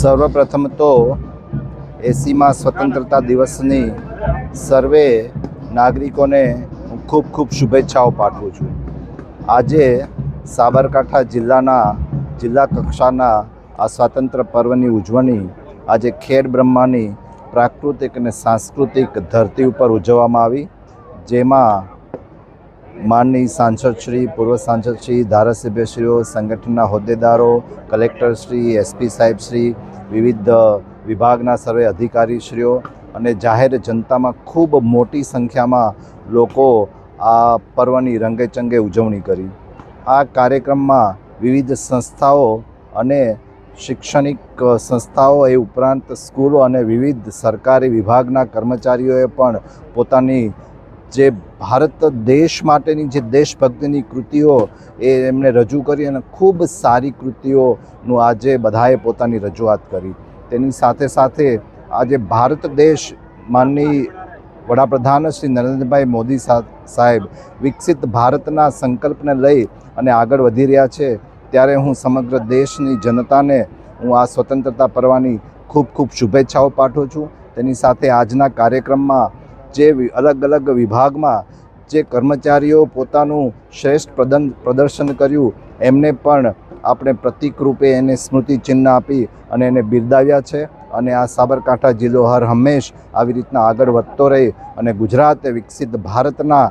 સર્વપ્રથમ તો 80મા સ્વતંત્રતા દિવસની સર્વે નાગરિકોને હું ખૂબ ખૂબ શુભેચ્છાઓ પાઠવું છું। આજે સાબરકાંઠા જિલ્લા કક્ષાના આ સ્વાતંત્ર્ય પર્વની ઉજવણી આજે ખેડ બ્રહ્માની પ્રાકૃતિક અને સાંસ્કૃતિક ધરતી ઉપર ઉજવવામાં આવી, જેમાં માનનીય સાંસદશ્રી, પૂર્વ સાંસદશ્રી, ધારાસભ્યશ્રીઓ, સંગઠનના હોદ્દેદારો, કલેક્ટરશ્રી, એસપી સાહેબશ્રી, વિવિધ વિભાગના સર્વે અધિકારીશ્રીઓ અને જાહેર જનતામાં ખૂબ મોટી સંખ્યામાં લોકો આ પર્વની રંગેચંગે ઉજવણી કરી। આ કાર્યક્રમમાં વિવિધ સંસ્થાઓ અને શૈક્ષણિક સંસ્થાઓ એ ઉપરાંત સ્કૂલો અને વિવિધ સરકારી વિભાગના કર્મચારીઓએ પણ પોતાની જે ભારત દેશ માટેની જે દેશભક્તિની કૃતિઓ એ એમણે રજૂ કરી અને ખૂબ સારી કૃતિઓનું આજે બધાએ પોતાની રજૂઆત કરી। તેની સાથે સાથે આજે ભારત દેશ માનનીય વડાપ્રધાન શ્રી નરેન્દ્રભાઈ મોદી સાહેબ વિકસિત ભારતના સંકલ્પને લઈ અને આગળ વધી રહ્યા છે, ત્યારે હું સમગ્ર દેશની જનતાને હું આ સ્વતંત્રતા પર્વની ખૂબ ખૂબ શુભેચ્છાઓ પાઠવું છું। તેની સાથે આજના કાર્યક્રમમાં જે અલગ અલગ વિભાગમાં જે કર્મચારીઓ પોતાનું શ્રેષ્ઠ પ્રદર્શન કર્યું એમને પણ આપણે પ્રતીક રૂપે એને સ્મૃતિ ચિહ્ન આપી અને એને બિરદાવ્યા છે અને આ સાબરકાંઠા જિલ્લો હર હંમેશ આવી રીતના આગળ વધતો રહે અને ગુજરાતે વિકસિત ભારતના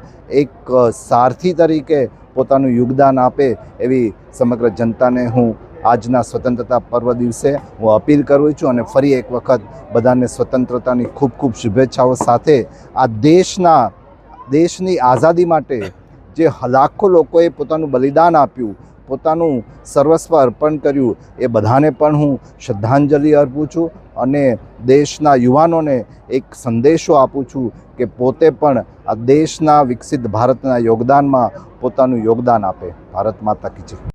એક સારથી તરીકે પોતાનું યોગદાન આપે એવી સમગ્ર જનતાને હું આજના સ્વતંત્રતા પર્વ દિવસે હું અપીલ કરું છું અને ફરી એક વખત બધાને સ્વતંત્રતાની ખૂબ ખૂબ શુભેચ્છાઓ સાથે આ દેશની આઝાદી માટે જે લાખો લોકોએ પોતાનું બલિદાન આપ્યું, પોતાનું સર્વસ્વ અર્પણ કર્યું, એ બધાને પણ હું શ્રદ્ધાંજલિ અર્પું છું અને દેશના યુવાનોને એક સંદેશો આપું છું કે પોતે પણ આ દેશના વિકસિત ભારતના યોગદાનમાં પોતાનું યોગદાન આપે। ભારત માતા કી જય।